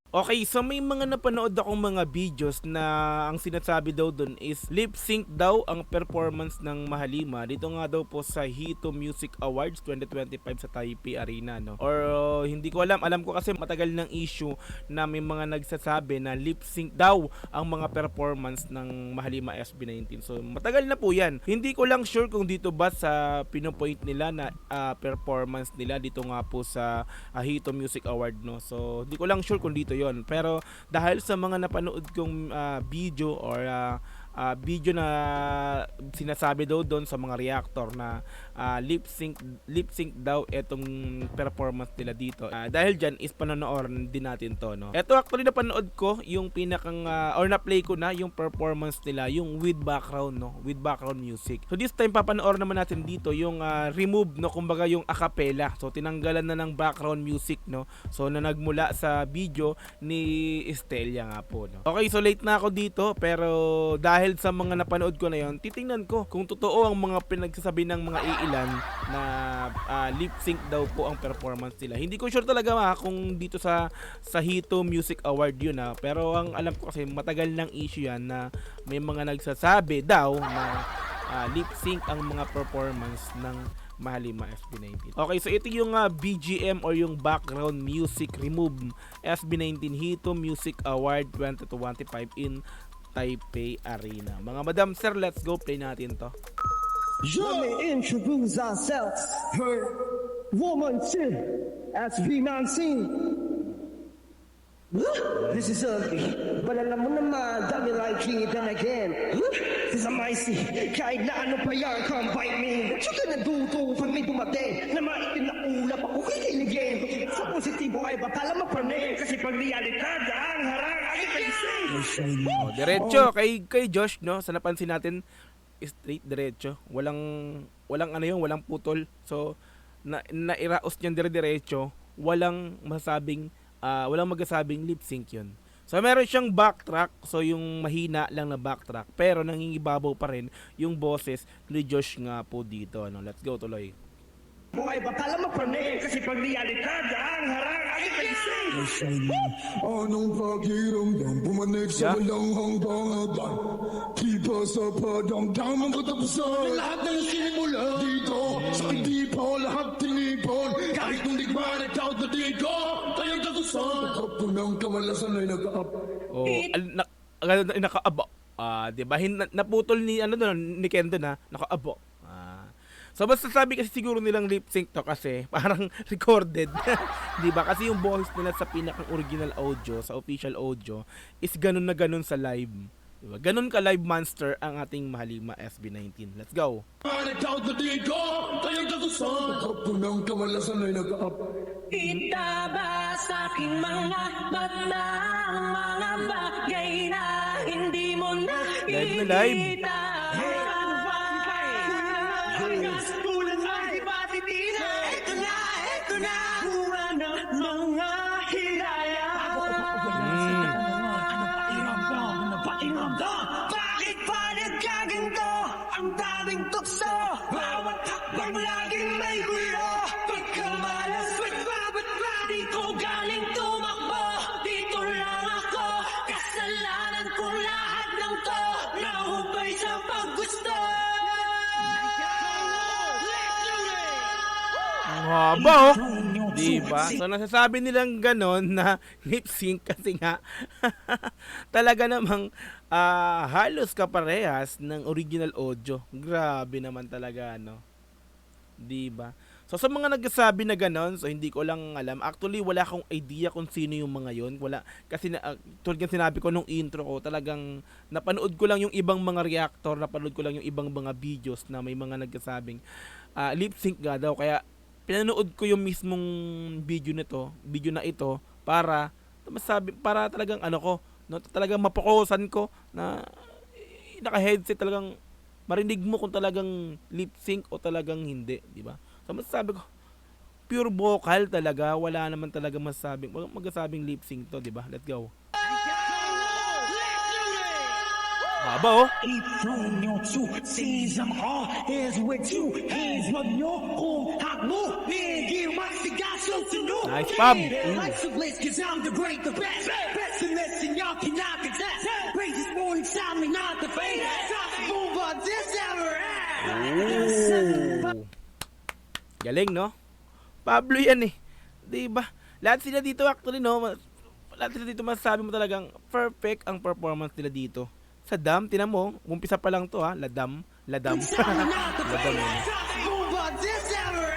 Okay, so may mga napanood akong mga videos na ang sinasabi daw dun is lip sync daw ang performance ng Mahalima dito nga daw po sa Hito Music Awards 2025 sa Taipei Arena, no? Or hindi ko alam ko kasi matagal ng issue na may mga nagsasabi na lip sync daw ang mga performance ng Mahalima SB19. So matagal na po yan. Hindi ko lang sure kung dito ba sa pinopoint nila na performance nila dito nga po sa Hito Music Award, no? So hindi ko lang sure kung dito yon, pero dahil sa mga napanood kong video or video na sinasabi daw doon sa mga reactor na lip sync daw etong performance nila dito, dahil dyan is panonoorin din natin to, no? Eto actually napanood ko yung pinakang or na-play ko na yung performance nila, yung with background, no, with background music. So this time papanoorin naman natin dito yung remove, no, kumbaga yung acapella. So tinanggalan na ng background music, no, so na nagmula sa video ni Estelia nga po, no. Okay, so late na ako dito, pero dahil sa mga napanood ko na yon, titingnan ko kung totoo ang mga pinagsasabi ng mga iilan na lip sync daw po ang performance nila. Hindi ko sure talaga kung dito sa Hito Music Award yun, pero ang alam ko kasi matagal ng issue yan na may mga nagsasabi daw na lip sync ang mga performance ng Mahalima SB19. Okay, so ito yung BGM or yung background music remove SB19 Hito Music Award 2025 in Taipei Arena. Mga madam sir, let's go, play natin to. Let me introduce ourselves. Woman 2 SB19. This is ugly, but alam mo naman, dami like it and again. This is amazing, kahit na ano pa yan, come bite me. What you gonna do to pag may dumating na maitim na ulap ako kikiligin. Sa positibo ay batala mapraning, kasi pag realidad, ang harang ay kaising. Diretso kay Josh, no, sa napansin natin, straight diretso, walang ano yun, walang putol. So nairaos niyan diretso, walang magasabing lip sync yun. So meron siyang backtrack, so yung mahina lang na backtrack, pero nangingibabaw pa rin yung boses ni Josh nga po dito, no. Let's go, tuloy. Buhay batala mapraning, kasi pag realidad, ang harang ay kaising. Anong pakiramdam pumanik sa walang hanggang agad? Di ba sa padang damang katapusan? Lahat ng sinimula dito sa hindi pa lahat tinipon. Kahit nung digma nagtawag na dito tayong tagusan. Nakapunang kamalasan ay nag-up. Nakaabo. Diba? Naputol ni ni Kendo na nakaabo. So basta sabi kasi siguro nilang lip sync to kasi parang recorded. 'Di ba? Kasi yung boses nila sa pinakang original audio, sa official audio is ganun na ganun sa live. 'Di ba? Ganun ka live monster ang ating Mahalima SB19. Let's go. Nagtawag na dito tayong tagusan. Nakapunang kamalasan ay nag-up. Itaba sa aking mga mata ang mga bagay na hindi mo Live na nakikita. live. Ito na, bunga ng mga hiraya. Bakit pa nagkaganto ang daming tukso? Bawat hakbang laging may gulo. Pagkamalas, ba't di ko galing tumakbo? Dito lang ako, kasalanan ko lahat ng to. Nahubay sa paggusto. Ang haba, oh. Diba? So nasasabi nilang ganon na lip sync kasi nga talaga namang halos kaparehas ng original audio. Grabe naman talaga, no? Diba? So sa mga nagsasabi na ganon, so hindi ko lang alam. Actually, wala akong idea kung sino yung mga yon. Wala. Kasi tulad ng sinabi ko nung intro ko, talagang napanood ko lang yung ibang mga reactor, napanood ko lang yung ibang mga videos na may mga nagsasabing lip sync nga daw. Kaya pinanood ko yung mismong video na ito para talagang talagang mapokusan ko na naka-headset, talagang marinig mo kung talagang lip sync o talagang hindi, di ba? So masasabi ko, pure vocal talaga, wala naman talaga magsasabing lip sync to, di ba? Let's go. Haba, oh. Ifrong nyo susisam ko is with you. Hands wag nyo kung hagmo. Hindi masigaso sino. Nice, Pab. Life's a bliss, cause I'm the great, the best. Best in this, and y'all cannot contest. Praise is born inside me, not the fate. Stop the move on this ever Ooh. Galing, no? Pablo yan eh. Diba? Lahat sila dito actually, no? Lahat sila dito masasabi mo talagang perfect ang performance nila dito. Sa Dam, tinan mo, umpisa pa lang to ha. Ladam. Ladam. Ladam yun. Move on this ever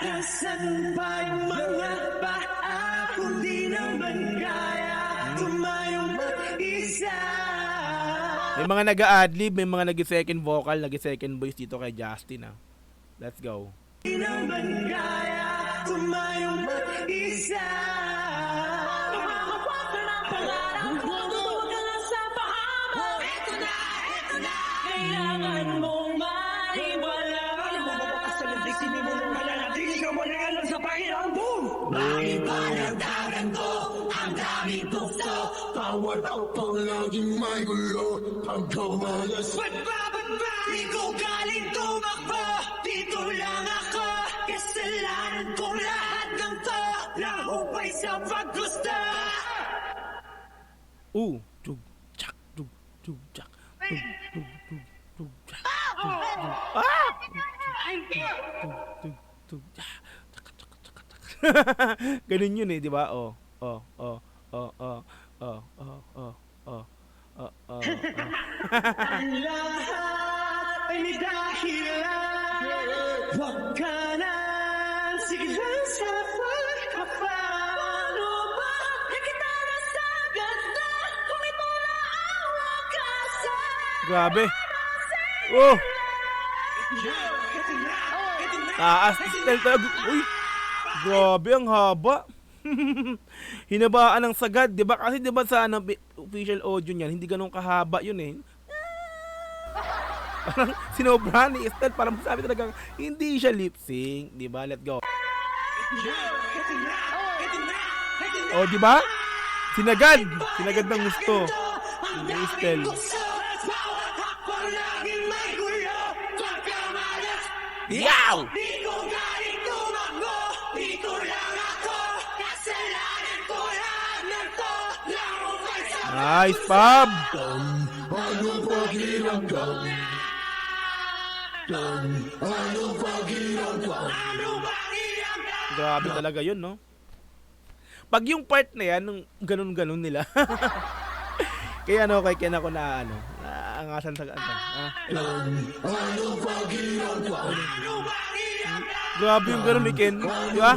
Nasaan ba yung mga paa kung di naman kaya tumayong mag-isa? May mga nag-a-adlib, may mga nag-second vocal, nag-second voice dito kay Justin ha. Let's go. Di naman kaya tumayong mag-isa. Tumahawak ka ng pangarap mo, huwag ka lang sa pahama. Eto na, kailangan mong maniwala. Ipanagdagan ko ang daming tukso. Bawat upang laging may gulo. Pagkamalas Ba't ba di ko galing tumakbo? Dito lang ako, kasalanan ko lahat ng to. Lahupay sa paggusto. Tug, tsak, tug, tug, tsak, tug, tug, tug, tug, tsak, tug, tug. Ah! Tug, tug, tug, tsak, tsak, tsak, tsak, tsak. Ganun yun eh, di ba? Oh. Ang lahat ay may dahilan. Huwag ka nang sigilan sa pagkapano ba? Di kita nasagad na kung ito na ang wakasan. Grabe. Oh. Taas. Style talaga. Uy. Grabe, ang haba. Hinabaan ng sagad, 'di ba? Kasi 'di ba sa official audio niyan, hindi ganun kahaba 'yun eh. Parang sinobra ni Estelle, parang sabi talaga hindi siya lip sync, 'di ba? Let's go. Oh, 'di ba? Sinagad ng gusto. Ni Estelle. Yow! Dito galing tumakbo, dito lang ako, kasalanan ko lahat ng to, lahupay sa Nice, Pab. Anong pakiramdam? Anong pakiramdam? ano bang iyang Grabe talaga 'yun, no? Pag yung part na yan, nung ganun-ganun nila. Kaya kaya ako na naangasan sa Anong pakiramdam? Grabe yung ganun ni Ken, di ba?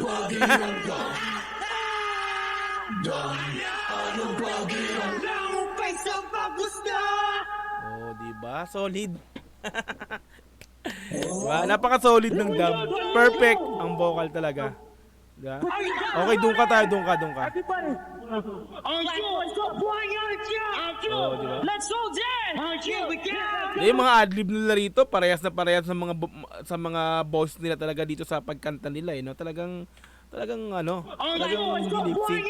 lahupay sa paggusto? Oh, di ba? Solid. Diba? Napaka-solid ng Dam. Perfect ang vocal talaga. Diba? Okay, doon ka. Oh, di ba? Let's go dance! Here we go! Yung mga adlib nila rito, parehas na parehas sa mga boss nila talaga dito sa pagkanta nila eh, no? Talagang talagang lip sync.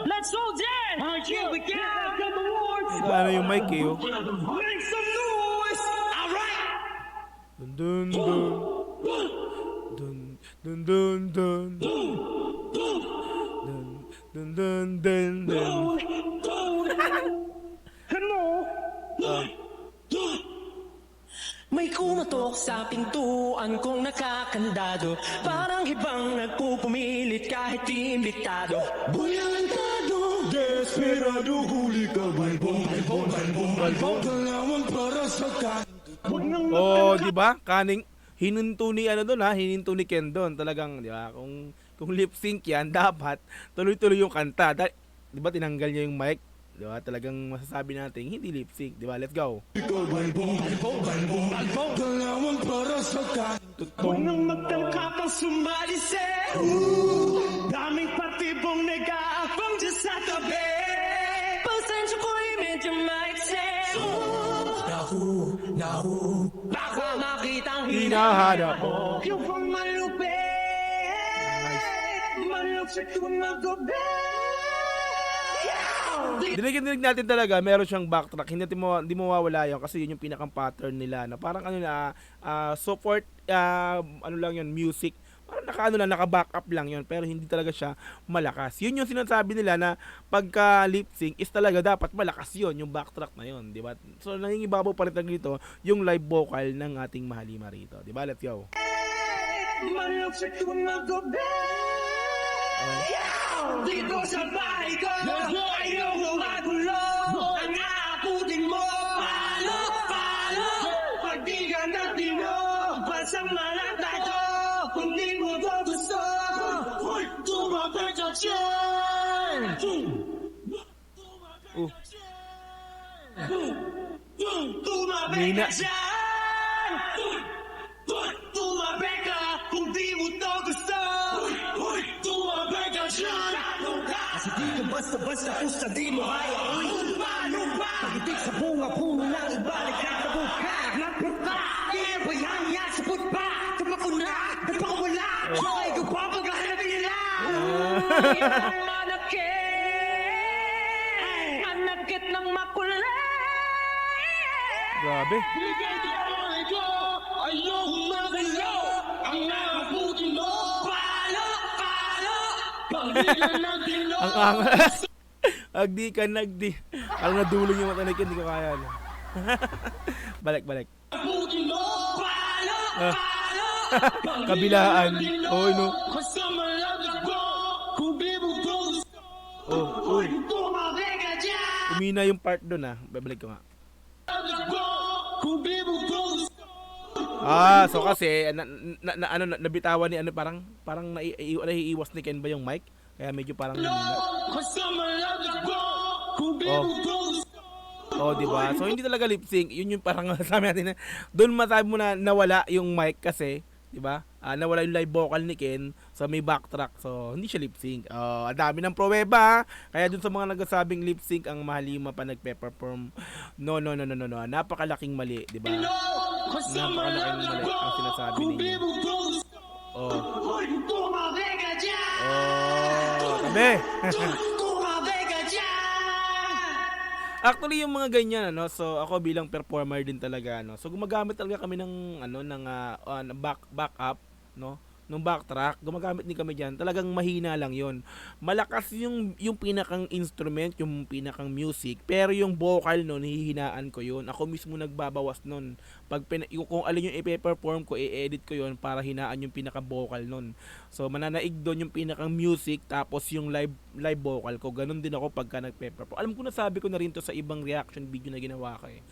Let's go dance! Here we go! Ano yung mic eh, oh. Make some noise! Alright! Dun dun dun dun dun dun dun dun dun dun. Ano? May kumatok sa pintuan kong nakakandado. Parang ibang nagpupumilit kahit di imbitado. Bulyantado, desperado, huli ka, balbong, kalawang para sa Oh, di ba? Hininto ni hininto ni Ken doon. Talagang, di ba? Kung lip sync yan, dapat tuloy-tuloy yung kanta. Di ba tinanggal niya yung mic? Di ba? Talagang masasabi natin hindi lip sync, di ba? Let's go. kalawang para sa Huwag nang magtangka pang sumali sa daming patibong nag-aabang dyan sa tabi. Pasensya ko'y medyo maikse. Naku, baka makitang Hinahanap ko. yung pang malupit. Malupit kung magabi. Dinig natin talaga, meron siyang backtrack. Hindi mo mawawala yun kasi yun yung pinakang pattern nila na parang support lang yun, music parang naka-ano lang, naka-backup lang yon, pero hindi talaga siya malakas. Yun yung sinasabi nila na pagka lip sync is talaga dapat malakas yon, yung backtrack na yon, di ba? So nangingibabaw pa rin dito yung live vocal ng ating Mahalima rito, di ba? Let's go. Malapit ko na gabi. Dito sa bahay ko, ayoko magulo. Ang aakutin mo, palo, palo. Pag di ka nagtino, basang malata ko. Kung di mo to gusto, tumapit ka dyan. Tumapit Nina. ka dyan. Tumapit ka kung di mo to gusto. Tumapit ka dyan. Kasi di ka basta-basta pusta di mo kaya. Pagitik sa bunga, puno lang ibalik ka sa buka. Lapit pa, bayanya sa putpa. Tumakbo na, nagpakawala. Hoy, ko pa pagkahanapin nila. Ang manakit ng makulay. Grabe. Bigay ka ay ko, ayokong magalaw. Ang nakaputin mo, Palo, palo. pag di ka nagtino. Ang angas. Agdi ka nagdi. Alam na dulong yung mata na hindi ko kaya. No? Balik. Putin mo, Palo, Ah. palo. Kabilaan. Oh, no. kasama lang ako. Kung di mo to gusto, Oh, uy. Tumapit ka dyan. Umina yung part doon ah. Babalik ko nga. ako. Kung di mo to gusto, Ah, so kasi nabitawan ni ano parang naiiwas ni Ken ba yung mic? Kaya medyo parang humina. kasama lang ako. Kung di Oh. mo to gusto, Oh, di ba? So hindi talaga lip sync. Yun yung parang sabi natin na doon masabi mo na nawala yung mic kasi, di ba? Nawala yung live vocal ni Ken sa may backtrack. So hindi siya lip sync. Ang dami ng pruweba. Kaya dun sa mga nagsasabing lip sync ang Mahalima pa nagpe-perform. No. Napakalaking mali, di ba? kasama lang Napakalaking mali ako. ang sinasabi Kung di ninyo. mo to gusto, Oh. Tumapit ka dyan. Tabi. Tumapit ka dyan. Actually yung mga ganyan ano, so ako bilang performer din talaga ano. So gumagamit talaga kami ng backup, no? Nung backtrack, gumagamit din kami diyan. Talagang mahina lang 'yon. Malakas yung pinakang instrument, yung pinakang music, pero yung vocal no, hihinaan ko 'yon. Ako mismo nagbabawas nun. Kung alin yung i-perform ko, i-edit ko 'yon para hinaan yung pinaka vocal nun. So mananaig doon yung pinakang music tapos yung live vocal ko. Ganun din ako pagka nagpe-perform. Alam ko na sabi ko na rin to sa ibang reaction video na ginawa ko eh.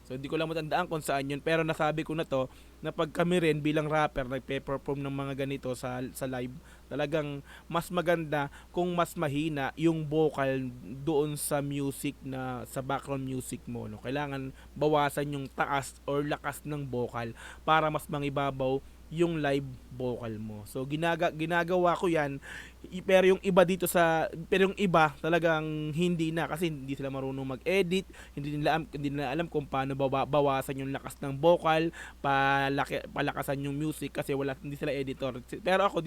So hindi ko lang matandaan kung saan yun, pero nasabi ko na to na pag kami rin bilang rapper nagpe-perform ng mga ganito sa live, talagang mas maganda kung mas mahina yung vocal doon sa music na sa background music mo, no. Kailangan bawasan yung taas or lakas ng vocal para mas mangibabaw yung live vocal mo. So ginagawa ko 'yan, pero yung iba talagang hindi na kasi hindi sila marunong mag-edit, hindi nila alam kung paano bawasan yung lakas ng vocal, palakasan yung music kasi hindi sila editor. Pero ako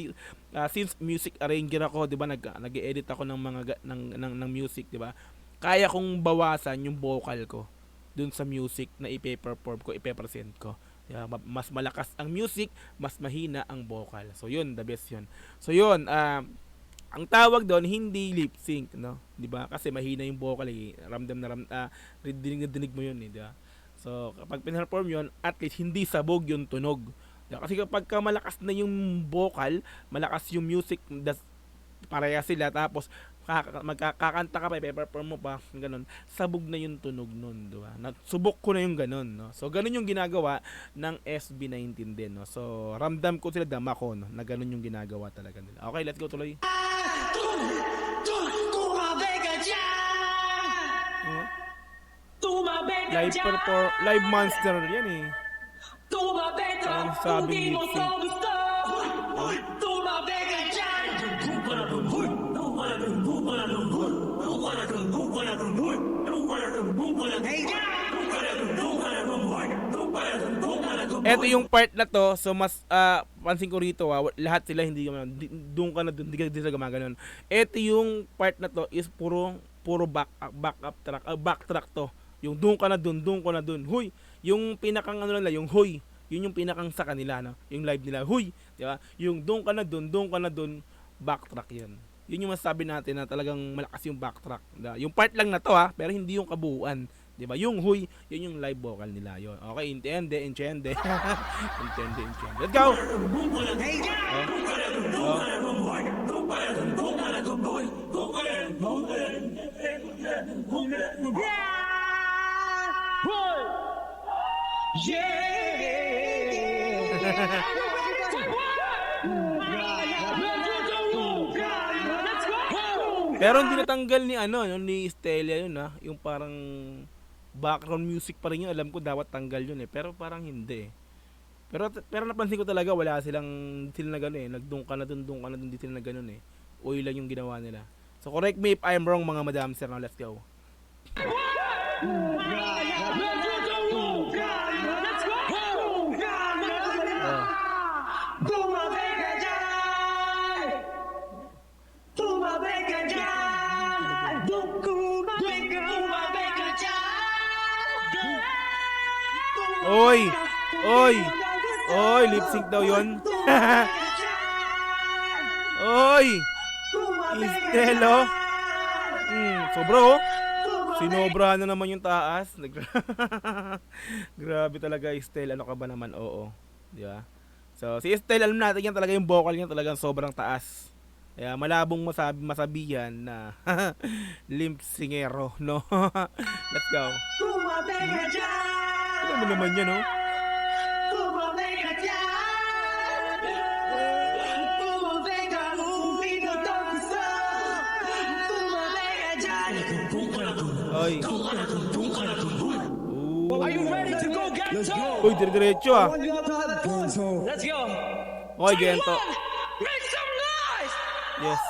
since music arranger ako, 'di ba, nag-edit ako ng mga ng music, 'di ba? Kaya kong bawasan yung vocal ko dun sa music na ipe-perform ko, ipe-present ko. Yeah, mas malakas ang music, mas mahina ang vocal. So yun, the best yun. So yun, ang tawag doon hindi lip sync, no? 'Di ba? Kasi mahina yung vocal eh. Ramdam na dinig mo yun eh, 'di ba? So kapag pinperform yun, at least hindi sabog yung tunog. Diba? Kasi kapag malakas na yung vocal, malakas yung music, pareha sila, tapos magkakanta ka pa, i-perform mo pa, ganun, sabog na yung tunog nun, diba? Subok ko na yung ganun, no? So, ganun yung ginagawa ng SB19 din, no? So, ramdam ko sila, dama ko, no? Na ganun yung ginagawa talaga nila. Okay, let's go tuloy. Tumapit ka dyan. Tumapit ka dyan. Live monster yan eh. Tumapit ka Ang kung sabing di mo lip to sync. gusto. Tumapit ka dyan. Ito yung part na to, so mas pansin ko rito, lahat sila hindi doon ka na doon, hindi sila gumagano'n. Ito yung part na to is puro backtrack to. Yung doon ka na doon, Huy, yung pinakang ano lang, yung huy, Yun yung pinakang sa kanila, no? Yung live nila, huy, di ba? Yung doon ka na doon, backtrack yan. Yun yung masasabi natin na talagang malakas yung backtrack. Yung part lang na to ha, pero hindi yung kabuuan. 'Di ba? Yung huy, yun yung live vocal nila yon. Okay, intende. Intende. Let's go. Pero hindi natanggal ni ni Stella yun ha, yung parang background music pa rin yun. Alam ko dapat tanggal yun pero parang hindi. Pero napansin ko talaga wala silang na gano'n nagdung ka na dun di sila na gano'n Oil lang yung ginawa nila. So correct me if I'm wrong mga madam sir, now let's go. Oy, lip sync daw yun. Oy, Estelo. Sobra sinobrahan na naman yung taas. Grabe talaga Estel, ano ka ba naman? Oo, di ba? So si Estel, alam natin yan talaga yung vocal niya talagang sobrang taas. Kaya malabong masabihan na limp singero, no? Let's go. Ano mo naman yan, no? Oy. Are you ready to go, Gento? Uy, diretso ah. Let's go. Oy, Gento. Make some noise. Yes.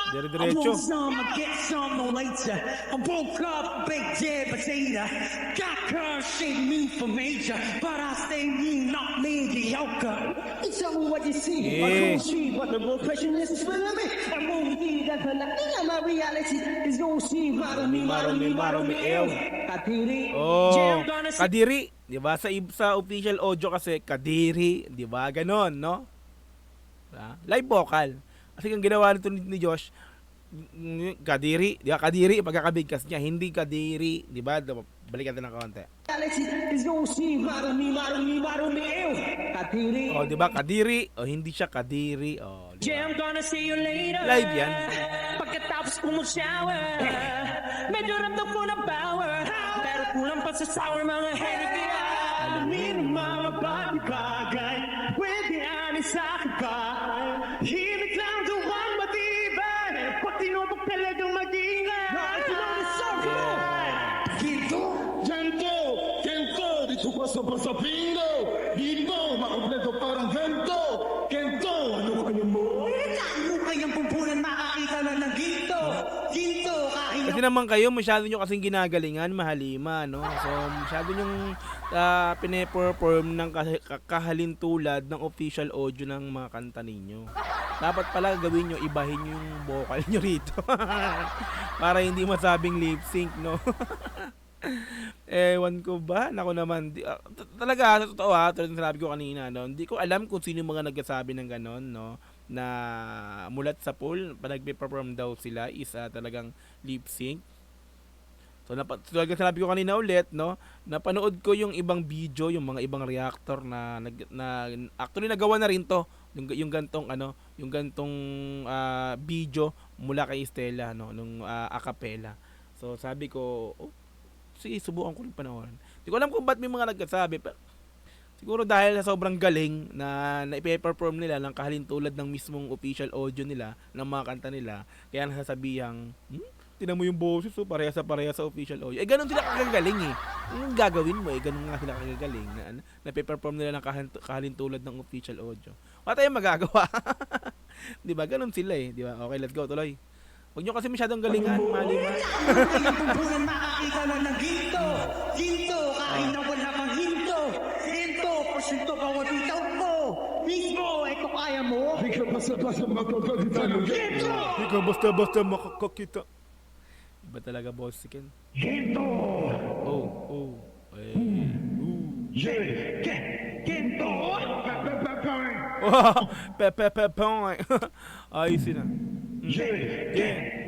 I Diretso. want some, I get some, no later. I woke up, big dead potato. Got curve shaped me for major, but I stay mean, not mediocre. Tell me what you see. Yeah. What you see, what the real question is for me. I'm gonna see that the nothing of my reality is gonna see. Maro me, ew. Katiri. Oh, Kadiri. 'Di ba? Sa official audio kasi Kadiri, 'di ba? Ganon, no? Live vocal. Kasi ang ginawa nito ni Josh, Kadiri, di ba? Kadiri, pagkakabigkas niya, hindi Kadiri, di ba? Balikan natin ng konti. Reality is gonna see. Maro me, ew. Katiri. Oh, di ba? Kadiri, o hindi siya Kadiri, oh. Di Yeah, I'm gonna see you later. Live yan. Pagkatapos ko mag-shower, medyo ramdam ko ng power. Pero kulang pa sa sour mga heavy. Alamin ang mga bagay-bagay. Pwede ani sa akin pa. Himik lang duwang matibay. Pag tinupok talagang mag-ingay. Kento, dito basta pingo. Dito, makompleto parang vento. Kento, ano mo? Ano kayang pumpunan makakita na ng ginto? Ginto, kahit Kasi naman kayo, masyado nyo kasing ginagalingan, mahalima, no? So, masyado nyong pine-perform ng kahalintulad ng official audio ng mga kanta ninyo. Dapat pala gawin nyo, ibahin nyo yung vocal nyo rito. Para hindi masabing lip sync, no? Ewan ko ba? Nako naman. Talaga, sa totoo tulad ng sinabi ko kanina, no? Hindi ko alam kung sino yung mga nagsasabi ng ganon, no? Na mulat sa pool, pa nagpe-perform daw sila is talagang lip sync. So, tulad ng sinabi ko kanina ulit, no? Napanood ko yung ibang video, yung mga ibang reactor na actually nagawa na rin to. Yung gantong video mula kay Stella, no? Nung a cappella. So, sabi ko, sige, subukan ko rin panoorin. Hindi ko alam kung ba't may mga nagsasabi, pero siguro dahil sa sobrang galing na ipe-perform nila ng kahalintulad ng mismong official audio nila, ng mga kanta nila, kaya nasasabihang, tinan mo yung boses, pareha sa official audio. Ganun sila kagagaling Yung gagawin mo, ganun nga sila kagagaling na ipe-perform nila ng kahalintulad ng official audio. Wala tayong magagawa. Di ba? Ganun sila Di ba? Okay, let's go, tuloy. Huwag nyo kasi masyadong galingan, malima. pumpunan makakita na ng ginto. Ginto, kahit na wala kang hinto. Ginto, porsyento bawat itaw mo. Mismo, ito kaya mo. Di ka basta makakakita ng Kento. Hindi ka basta-basta makakakita. Iba talaga, boss, si Ken. Kento. Oh. Poy. Ayos yun ah. Gen.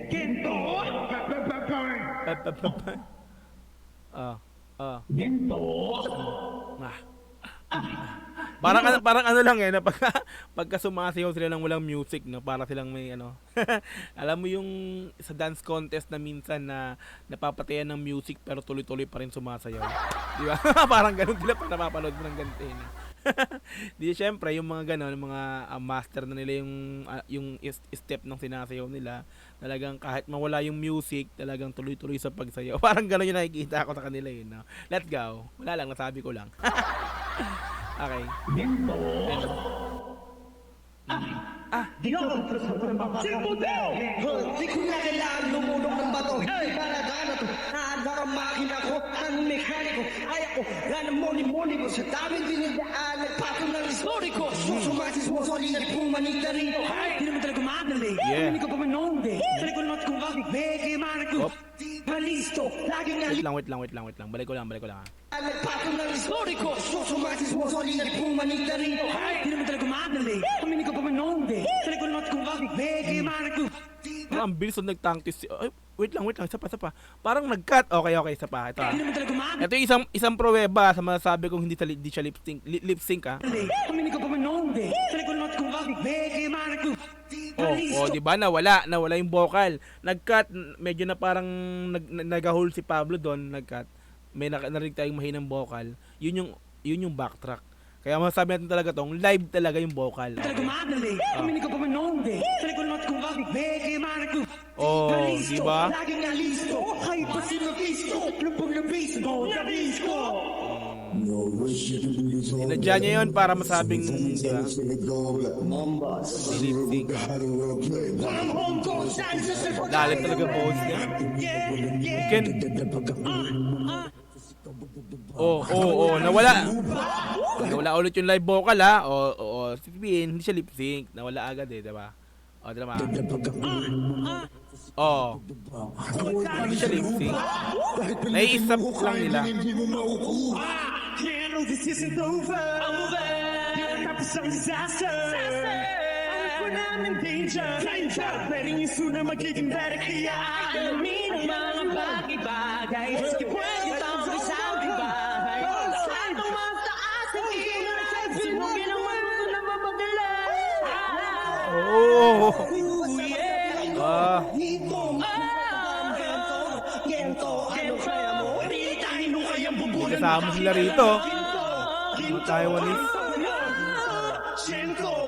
Gento. Poy. Gento. Ah. Parang ano lang na pagka sumasayaw sila ng walang music, no, para silang may ano. Alam mo yung sa dance contest na minsan na napapatayan ng music pero tuloy-tuloy pa rin sumasayaw. Di ba? Parang ganun sila pag napapanood mo ng ganito eh. Di syempre yung mga ganon, mga master na nila yung step ng sinasayaw nila. Talagang kahit mawala yung music, talagang tuloy-tuloy sa pagsayaw. Parang ganon yung nakikita ko sa kanila eh, no. Let's go. Wala lang, nasabi ko lang. Okay. Gento. Di ko na kailangan lumunok ng bato. Hindi para gana to. Naanda ang makina ko, ang mekaniko. Ay ako, gana moni-moni ko. Sa daming dinidaan, nagpatong ng story ko. Susumasis mo, sorry na kung manita rito. Hindi naman talaga madali. Yeah. Hindi ko pa manonde. Dali ko naman kung bakit. Beke, manak ko. Op. Palisto, lagi nga Wait lang. Balik ko lang ah. nagpatong ng story ko. Susumasis mo, sorry na kung manita rito. Hindi naman talaga madali. Hindi ko pa manonde. Dali ko naman kung bakit. Beke, manak ko. Ang bilis na nagtangtis. Ay, wait lang. Isa pa. Parang nag-cut. Okay, isa pa. Ito ah. Hindi naman talaga madali. Ito yung isang pruweba sa masasabi kong hindi siya lip sync ah. Hindi ko pa manonde. Dali ko naman kung bakit. Beke, manak ko. Oh, di ba nawala yung vocal. Nag-cut, medyo na parang nag-hold si Pablo doon, nag-cut. May narinig tayong mahinang vocal. Yun yung backtrack. Kaya masasabi natin talaga tong live talaga yung vocal. Talaga madali. Hindi ko pa manonde. Dali ko naman kung bakit. Beke, manak ko. Oh, di ba? Lagi nga listo. Ay, pasin na listo. Lumpong na baseball. Nabis ko. No wish you can do this all Sinadya niya yun para masabing, di ba? Lip sync. Walang home ko. Saan sa sagot? Lalit talaga boss niya. Ken. Nawala. Nawala ulit yung live vocal ha. Sabihin, hindi siya lip sync. Nawala agad eh, diba? Diba? Hindi siya lip sync. Naiisap lang nila. Yeah, no, this isn't over. Tapos ang disaster. Alam ko na ng danger. Pero yung suna magiging better. Kaya alamin ang mga bagay-bagay. Di pwede tao isang ibay. Saan tumataas ang kinakay? Sino ginawa ko na mamadala? Gento, ano kaya mo? Hindi tayo kayang bubulan. Kasama sila rito. Mga Taiwanese. Gento,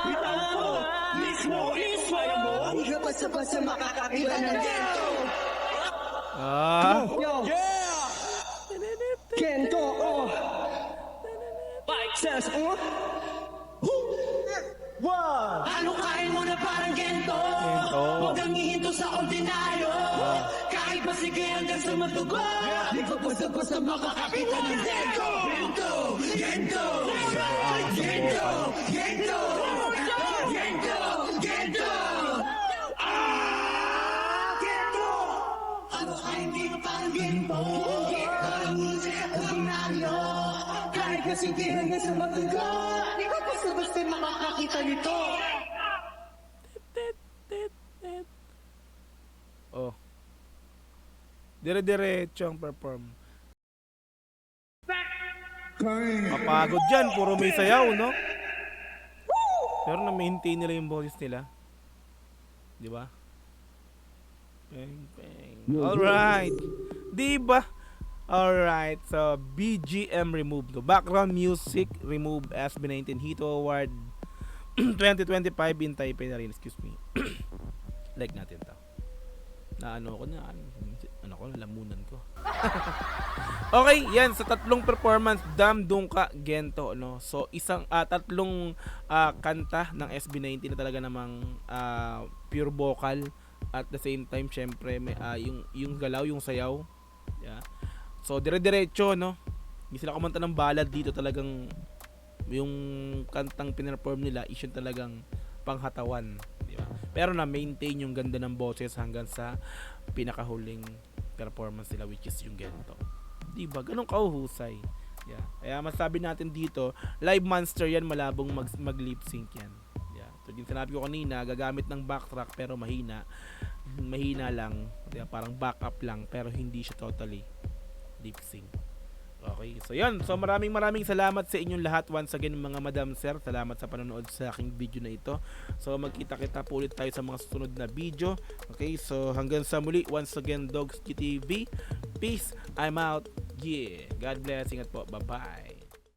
bitaw ko. Mismo, kaya mo. Hindi ka basta-basta makakakita ng Gento. Gento, Bike says, Ano kain mo na parang Gento? Huwag kang hihinto sa ordinaryo. Kahit pa sige hanggang sa matugo. Di ko basta-basta makakapitan ng Gento. Gento! Gento! Gento! Gento! Gento! Gento! Gento! Ano kain hindi mo parang Gento? Parang hindi sa ordinaryo. Kahit pa sige hanggang sa matugo. Di ko basta-basta makakakita nito. Dire-diretso ang perform. Kain. Mapagod dyan, puro may sayaw, no? Pero na-maintain nila yung boses nila. Di ba? Peng, peng. Alright. Di ba? Alright. So, BGM remove. No? Background music remove SB19 Hito Award 2025 in Taipei na rin. Excuse me. Like natin to. Lamunan ko. Okay, yan sa tatlong performance, Dam, Dungka, Gento, no. So tatlong kanta ng SB19 na talaga namang pure vocal at the same time syempre may yung galaw, yung sayaw. Yeah. So dire-diretso, no. Hindi sila kumanta ng ballad dito, talagang yung kantang pinerform nila is yung talagang panghatawan, di ba? Pero na-maintain yung ganda ng boses hanggang sa pinakahuling performance nila, which is yung Gento. Di ba? Ganun kauhusay. Yeah. Kaya masabi natin dito, live monster yan, malabong mag lip sync yan. Yeah. So din sinabi ko kanina, gagamit ng backtrack pero mahina lang. Yeah, parang backup lang pero hindi siya totally lip sync. Okay, so yan. So maraming salamat sa inyong lahat once again mga madam sir. Salamat sa panonood sa aking video na ito. So magkita-kita po ulit tayo sa mga susunod na video. Okay, so hanggang sa muli, once again Dogs GTV. Peace, I'm out. Yeah. God bless. Ingat po. Bye-bye.